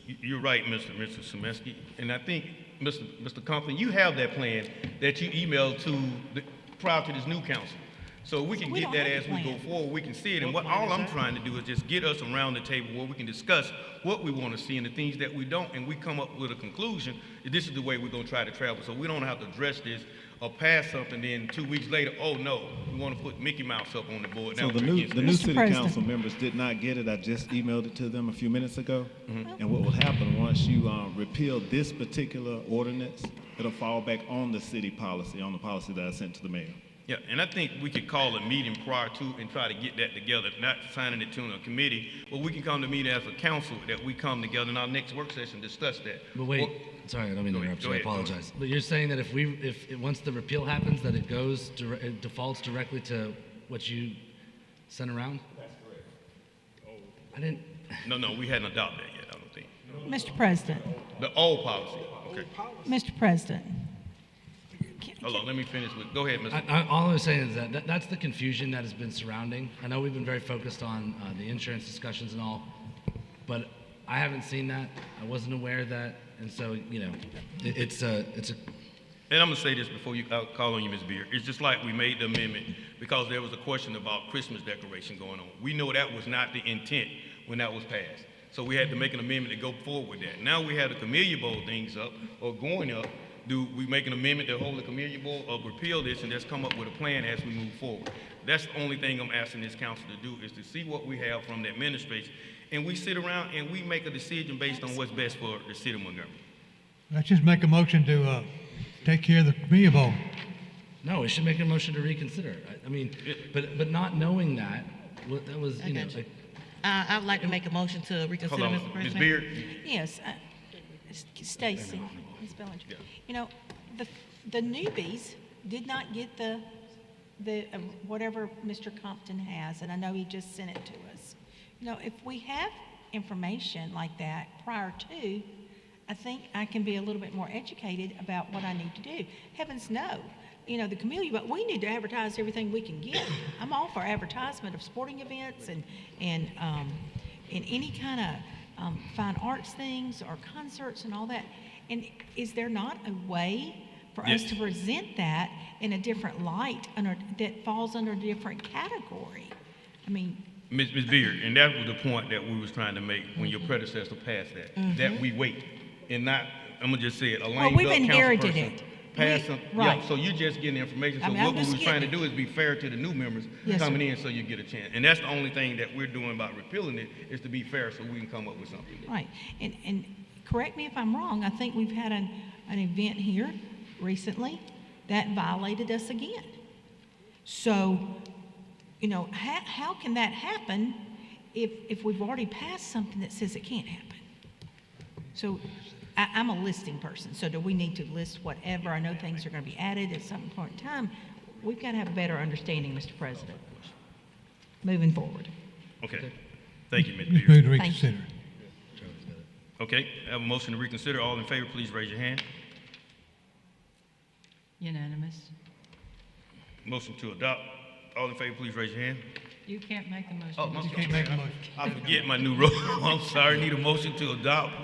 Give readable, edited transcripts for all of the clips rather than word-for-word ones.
You're right, Mr. Semesky, and I think, Mr. Compton, you have that plan that you emailed prior to this new council. So we can get that as we go forward, we can see it, and all I'm trying to do is just get us around the table where we can discuss what we want to see and the things that we don't, and we come up with a conclusion, this is the way we're going to try to travel, so we don't have to address this or pass something, then 2 weeks later, oh no, we want to put Mickey Mouse up on the board. So the new city council members did not get it. I just emailed it to them a few minutes ago. And what will happen once you repeal this particular ordinance, it'll fall back on the city policy, on the policy that I sent to the mayor. Yeah, and I think we could call a meeting prior to and try to get that together, not signing it to a committee, but we can come to meet as a council that we come together in our next work session, discuss that. But wait, sorry, I don't mean to interrupt you, I apologize. But you're saying that if once the repeal happens, that it defaults directly to what you sent around? That's correct. I didn't. No, we hadn't adopted that yet, I don't think. Mr. President. The old policy, okay. Mr. President. Hold on, let me finish with, go ahead, Mr. All I'm saying is that's the confusion that has been surrounding. I know we've been very focused on the insurance discussions and all, but I haven't seen that. I wasn't aware of that, and so, you know, it's a. And I'm gonna say this before I'll call on you, Ms. Beard. It's just like we made the amendment because there was a question about Christmas decoration going on. We know that was not the intent when that was passed. So we had to make an amendment to go forward with that. Now we have the Camellia Bowl things up or going up. Do we make an amendment to hold the Camellia Bowl or repeal this and just come up with a plan as we move forward? That's the only thing I'm asking this council to do is to see what we have from the administration, and we sit around and we make a decision based on what's best for the city of Montgomery. Let's just make a motion to take care of the Camellia Bowl. No, we should make a motion to reconsider. I mean, but not knowing that was, you know, like. I would like to make a motion to reconsider, Hold on, Mr. President. Ms. Beard. Yes, Stacy, Ms. Bellinger. You know, the newbies did not get the whatever Mr. Compton has, and I know he just sent it to us. You know, if we have information like that prior to, I think I can be a little bit more educated about what I need to do. Heavens no. You know, the Camellia, but we need to advertise everything we can get. I'm all for advertisement of sporting events and any kind of fine arts things or concerts and all that. And is there not a way for us to present that in a different light that falls under a different category? I mean, Ms. Beard, and that was the point that we was trying to make when your predecessor passed that, that we wait and not, I'm gonna just say it, a lame we've inherited it. Pass them, right. Yeah, so you're just getting information. So what we was trying to do is be fair to the new members coming in so you get a chance. And that's the only thing that we're doing about repealing it is to be fair so we can come up with something. Right, and correct me if I'm wrong, I think we've had an event here recently that violated us again. So, you know, how can that happen if we've already passed something that says it can't happen? So I'm a listing person, so do we need to list whatever? I know things are going to be added at some point in time. We've got to have a better understanding, Mr. President, moving forward. Okay. Thank you, Ms. Just move Beard. to reconsider. Okay, I have a motion to reconsider. All in favor, please raise your hand. Unanimous. Motion to adopt. All in favor, please raise your hand. You can't make a motion. Oh, You can't make a motion. I forget my new role. I'm sorry. Need a motion to adopt.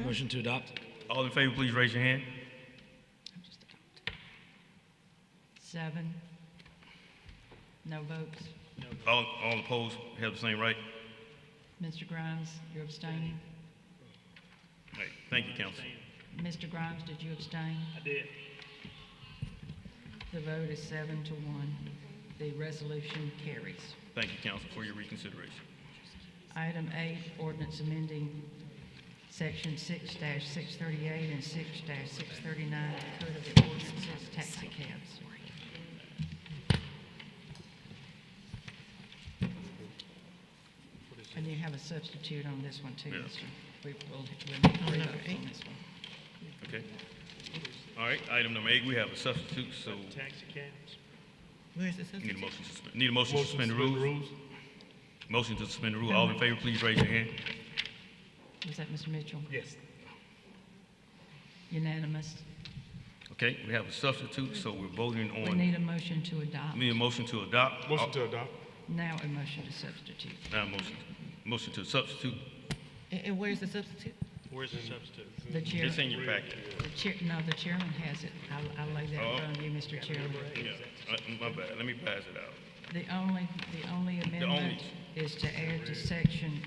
Motion to adopt. All in favor, please raise your hand. 7. No votes. All opposed have the same right. Mr. Grimes, you're abstaining. Right. Thank you, Council. Mr. Grimes, did you abstain? I did. The vote is 7-1. The resolution carries. Thank you, Council, for your reconsideration. Item 8, ordinance amending Section 6-638 and 6-639 of the Code of the Ordinances, taxi cabs. And you have a substitute on this one too, Yes. Mr. We'll need 3 votes on this one. Okay. All right, item number 8, we have a substitute, so Taxi cabs. Where's the need a substitute? motion to suspend. Need a motion to suspend the rules. Motion to suspend the rule. All in favor, please raise your hand. Was that Mr. Mitchell? Yes. Unanimous. Okay, we have a substitute, so we're voting We on. need a motion to adopt. Need a motion to adopt. Motion to adopt. Now a motion to substitute. Now motion to substitute. And where's the substitute? Where's the substitute? The chair, It's in your packet. the chairman has it. I'll lay that in front of you, Mr. Chairman. Yeah, my bad. Let me pass it out. The only amendment is to add to section,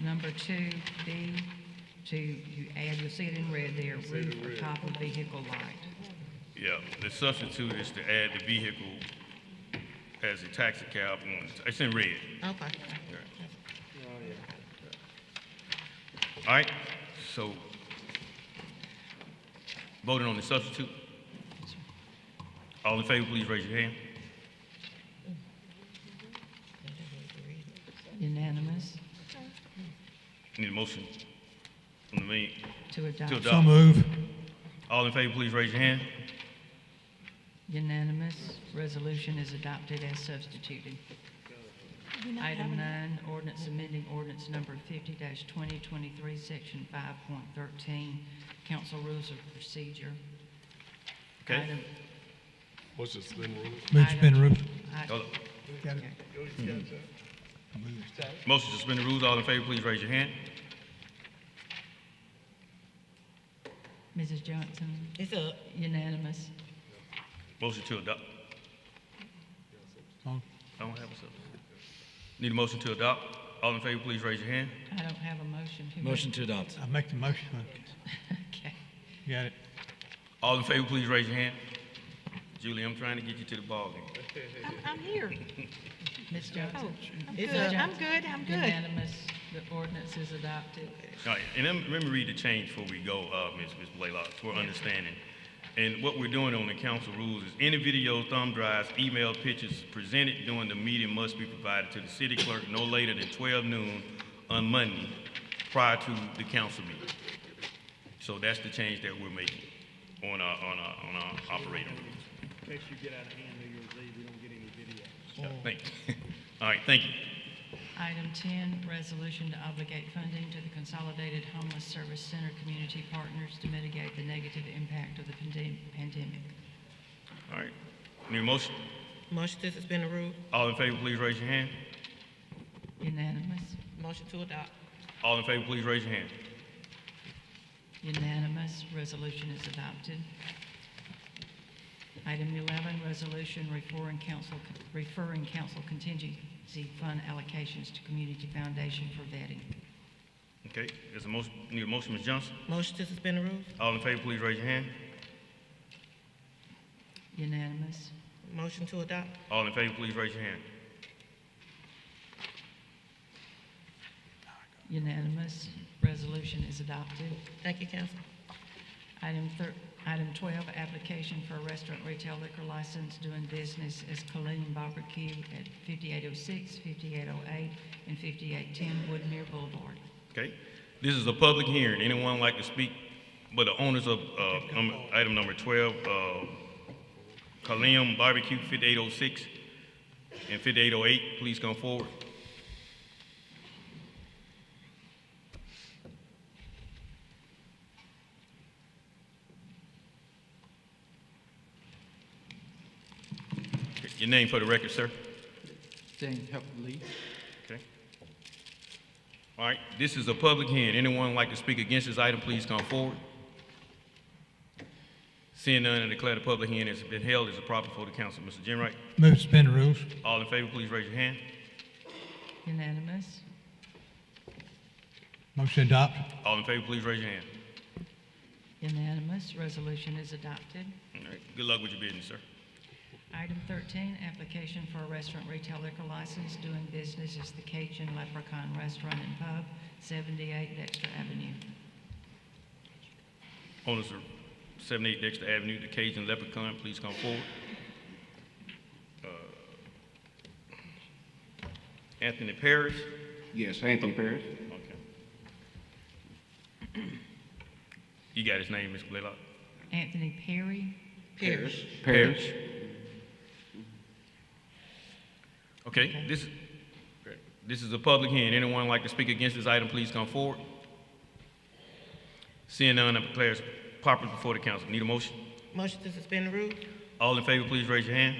number 2B, you'll see it in red there, roof or top of vehicle light. Yeah, the substitute is to add the vehicle as a taxi cab. It's in red. Okay. All right, so voting on the substitute. All in favor, please raise your hand. Unanimous Need a motion on the main, to adopt. to So adopt. move. All in favor, please raise your hand. Unanimous. Resolution is adopted as substituted. Do not have Item any- 9, ordinance amending ordinance number 50-2023, section 5.13, council rules of procedure. Okay. Item- What's the spin rule? Move suspend rules. Hold up. Got it. Motion to suspend the rules. All in favor, please raise your hand. Mrs. Johnson, It's up. unanimous. Motion to adopt. Oh, I don't have a substitute. Need a motion to adopt. All in favor, please raise your hand. I don't have a motion. Who Motion to adopt. I make the motion. made- Okay. Got it. All in favor, please raise your hand. Julie, I'm trying to get you to the ball game. I'm here. Ms. Oh, Johnson? I'm It's good, up. I'm good, I'm good. Unanimous. The ordinance is adopted. All right, and let me read the change before we go, Ms. Blaylock, for understanding. And what we're doing on the council rules is any video, thumb drives, email pictures presented during the meeting must be provided to the city clerk no later than 12 noon on Monday prior to the council meeting. So that's the change that we're making on our operating rules. In case you get out of hand New Year's Eve, we don't get any video. Thank you. All right, thank you. Item 10, resolution to obligate funding to the Consolidated Homeless Service Center Community Partners to mitigate the negative impact of the pandemic. All right, need a motion? Motion to suspend the rule. All in favor, please raise your hand. Unanimous. Motion to adopt. All in favor, please raise your hand. Unanimous. Resolution is adopted. Item 11, resolution referring council contingency fund allocations to Community Foundation for vetting. Okay, there's a motion, need a motion, Ms. Johnson? Motion to suspend the rules. All in favor, please raise your hand. Unanimous. Motion to adopt. All in favor, please raise your hand. Unanimous. Resolution is adopted. Thank you, council. Item 12, application for a restaurant retail liquor license doing business as Colleen Barbecue at 5806, 5808, and 5810 Woodmere Boulevard. Okay, this is a public hearing. Anyone like to speak? But the owners of item number 12, Kalium Barbecue, 5806 and 5808, please come forward. Okay, your name for the record, sir? James Help Lee. Okay. All right, this is a public hearing. Anyone like to speak against this item, please come forward. Seeing none, I declare the public hearing has been held as a proper for the council. Mr. Jenwright, Move suspend rules. all in favor, please raise your hand. Unanimous. Motion adopt. All in favor, please raise your hand. Unanimous. Resolution is adopted. All right, good luck with your business, sir. Item 13, application for a restaurant retail liquor license doing business as the Cajun Leprechaun Restaurant and Pub, 78 Dexter Avenue. Owners of 78 Dexter Avenue, the Cajun Leprechaun, please come forward. Anthony Parrish. Yes, Anthony Parrish. Okay. You got his name, Mr. Blaylock? Anthony Perry. Pierce. Parrish. Okay, this is a public hearing. Anyone like to speak against this item, please come forward. Seeing none, I declare it proper before the council. Need a motion? Motion to suspend the rules. All in favor, please raise your hand.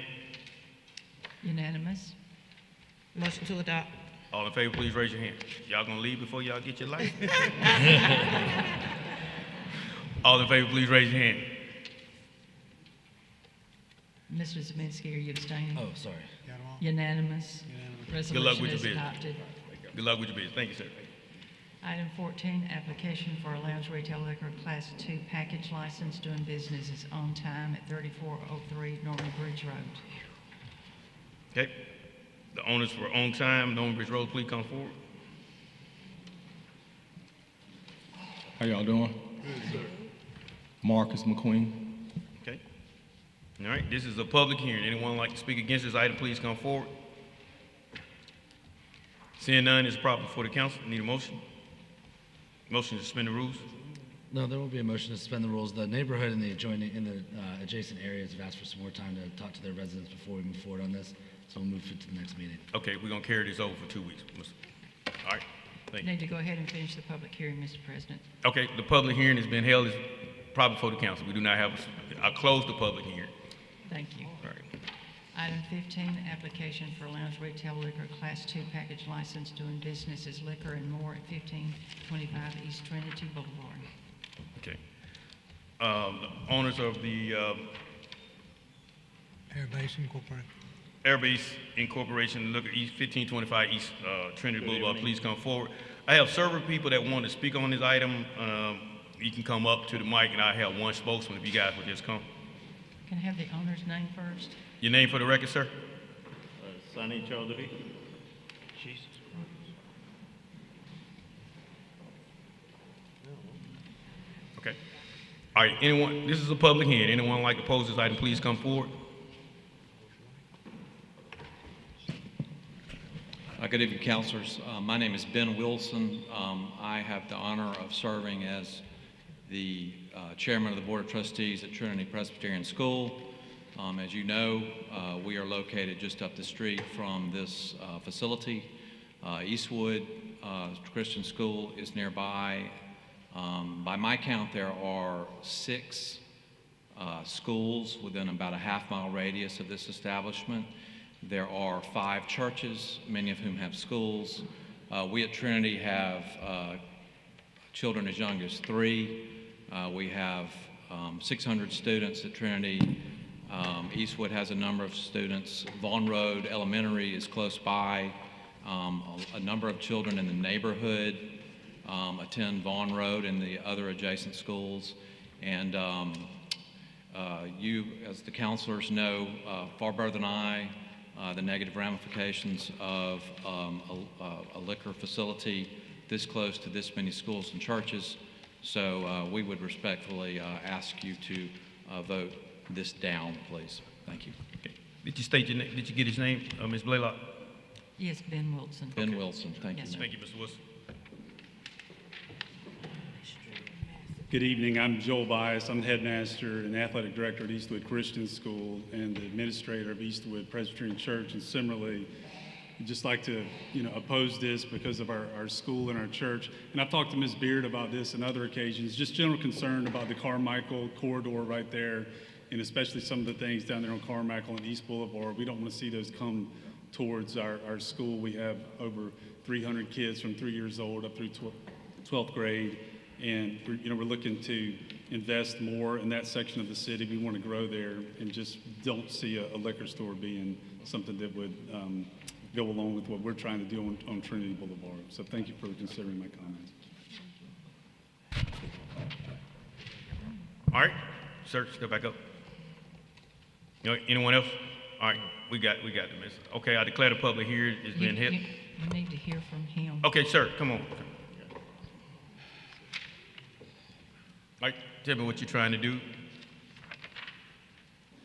Unanimous. Motion to adopt. All in favor, please raise your hand. Y'all gonna leave before y'all get your license? All in favor, please raise your hand. Mr. Zeminski, are you abstaining? Oh, sorry. Unanimous. Good luck with your Resolution is business. adopted. Good luck with your business. Thank you, sir. Item 14, application for a lounge retail liquor Class 2 package license doing business is On Time at 3403 Norman Bridge Road. Okay. The owners for On Time, Norman Bridge Road, please come forward. How y'all doing? Good, sir. Marcus McQueen. Okay. All right, this is a public hearing. Anyone like to speak against this item, please come forward. Seeing none, it's proper before the council. Need a motion? Motion to suspend the rules? No, there will be a motion to suspend the rules. The neighborhood and the adjacent areas have asked for some more time to talk to their residents before we move forward on this, so we'll move it to the next meeting. Okay, we're gonna carry this over for 2 weeks. All right, thank you. Need to go ahead and finish the public hearing, Mr. President. Okay, the public hearing has been held. It's proper before the council. We do not have, I closed the public hearing. Thank you. All right. Item 15, application for lounge retail liquor Class 2 package license doing business as Liquor and More at 1525 East Trinity Boulevard. Okay. The owners of the Airbase Incorporated. Airbase Incorporation, look at East 1525 East Trinity Boulevard, please come forward. I have several people that want to speak on this item. You can come up to the mic, and I have one spokesman if you guys would just come. Can I have the owner's name first? Your name for the record, sir? Sunny Chaudhary. Jesus. Okay. All right, anyone, this is a public hearing. Anyone like to oppose this item, please come forward. Good evening, councilors. My name is Ben Wilson. I have the honor of serving as the chairman of the Board of Trustees at Trinity Presbyterian School. As you know, we are located just up the street from this facility. Eastwood Christian School is nearby. By my count, there are 6 schools within about a half-mile radius of this establishment. There are 5 churches, many of whom have schools. We at Trinity have children as young as 3. We have 600 students at Trinity. Eastwood has a number of students. Vaughn Road Elementary is close by. A number of children in the neighborhood attend Vaughn Road and the other adjacent schools. And you, as the counselors, know far better than I the negative ramifications of a liquor facility this close to this many schools and churches. So we would respectfully ask you to vote this down, please. Thank you. Okay. Did you state your name? Did you get his name, Ms. Blaylock? Yes, Ben Wilson. Ben Wilson, thank Yes, you. sir. Thank you, Mr. Wilson. Good evening. I'm Joel Bias. I'm the headmaster and athletic director at Eastwood Christian School and the administrator of Eastwood Presbyterian Church. And similarly, I'd just like to, oppose this because of our school and our church. And I've talked to Ms. Beard about this on other occasions, just general concern about the Carmichael corridor right there, and especially some of the things down there on Carmichael and East Boulevard. We don't want to see those come towards our school. We have over 300 kids from 3 years old up through 12th grade. And we're looking to invest more in that section of the city. We want to grow there and just don't see a liquor store being something that would go along with what we're trying to do on Trinity Boulevard. So thank you for considering my comments. All right, sir, step back up. Anyone else? All right, we got the message. Okay, I declare the public hearing has been held. You need to hear from him. Okay, sir, come on. All right, tell me what you're trying to do.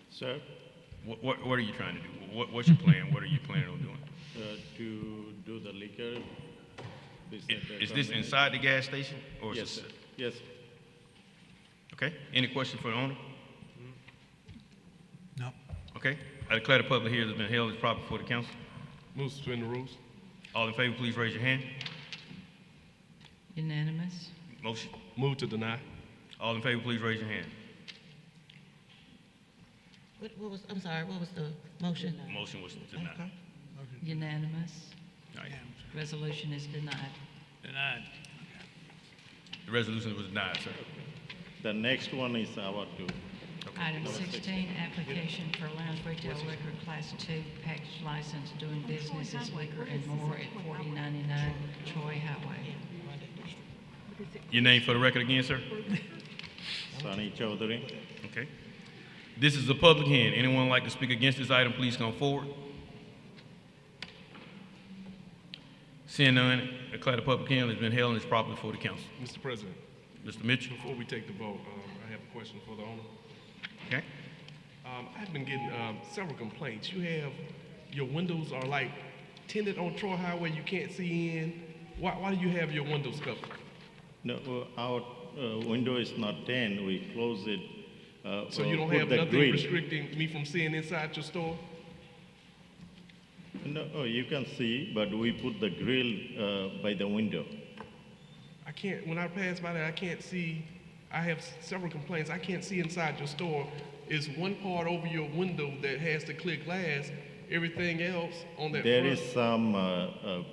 Sir, What are you trying to do? What's your plan? What are you planning on doing? to do the liquor. Is this inside the gas station? Or Yes, is sir. this, Yes. okay, any questions for the owner? No. Okay, I declare the public hearing has been held as proper before the council. Move to suspend the rules. All in favor, please raise your hand. Unanimous. Motion. Move to deny. All in favor, please raise your hand. I'm sorry, what was the motion? Motion was denied. Okay. Unanimous. All right. Resolution is denied. Denied. The resolution was denied, sir. The next one is our two. Item 16, application for lounge retail liquor class 2 package license doing business as Liquor and More at 4099 Troy Highway. Your name for the record again, sir? Sunny Chowdhury. Okay. This is a public hearing. Anyone like to speak against this item, please come forward. Seeing none, I declare the public hearing has been held and is properly before the council. Mr. President, Mr. Mitchell? before we take the vote, I have a question for the owner. Okay. I've been getting several complaints. You have, your windows are like tinted on Troy Highway, you can't see in. Why do you have your windows covered? No, our window is not 10, we close it. So you don't put have the nothing grill. restricting me from seeing inside your store? No, you can see, but we put the grill by the window. I can't, when I pass by there, I can't see, I have several complaints, I can't see inside your store. It's one part over your window that has the clear glass, everything else on that There front. is some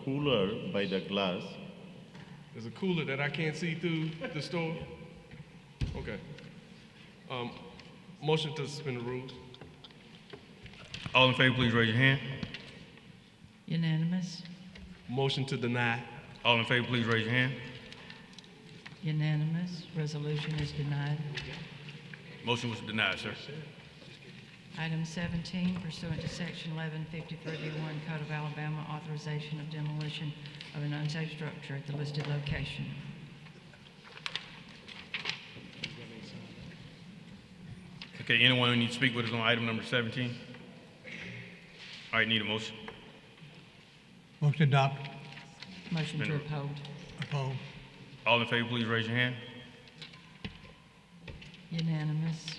cooler by the glass. There's a cooler that I can't see through the store? Okay. Motion to suspend the rules. All in favor, please raise your hand. Unanimous? Motion to deny. All in favor, please raise your hand. Unanimous. Resolution is denied. Motion was denied, sir. Item 17, pursuant to Section 1153B1 Code of Alabama, authorization of demolition of an unsafe structure at the listed location. Okay, anyone who needs to speak with us on item number 17? All right, need a motion. Motion to adopt. Motion to uphold. Uphold. All in favor, please raise your hand. Unanimous.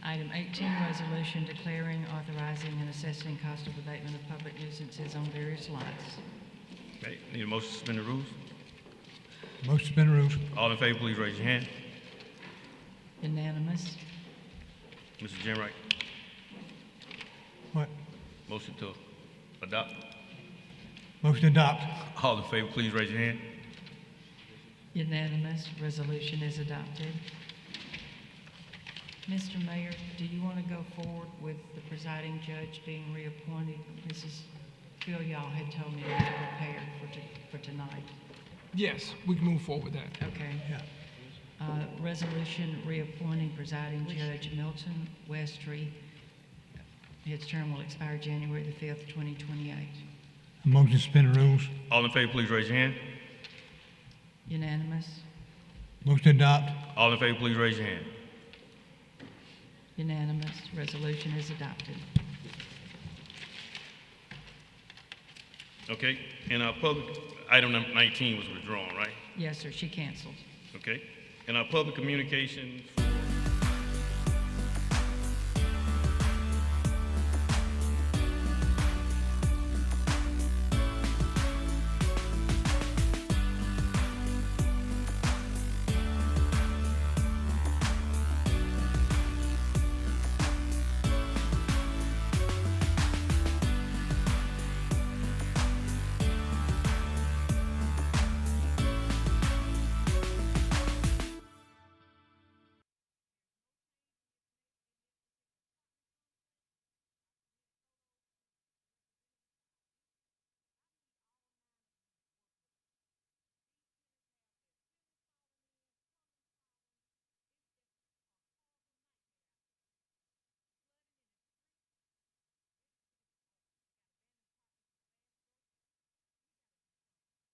Item 18, resolution declaring, authorizing, and assessing cost of abatement of public nuisances on various lots. Okay, need a motion to suspend the rules. Motion to suspend the rules. All in favor, please raise your hand. Unanimous. Mr. Jenright, What? motion to adopt. Motion to adopt. All in favor, please raise your hand. Unanimous. Resolution is adopted. Mr. Mayor, do you want to go forward with the presiding judge being reappointed? Mrs. Phil, y'all had told me to prepare for tonight. Yes, we can move forward with that. Okay. Yeah. Resolution reappointing presiding judge Milton Westry. His term will expire January the 5th, 2028. Motion to suspend the rules. All in favor, please raise your hand. Unanimous. Motion to adopt. All in favor, please raise your hand. Unanimous. Resolution is adopted. Okay, and our public, item number 19 was withdrawn, right? Yes, sir. She canceled. Okay, and our public communication.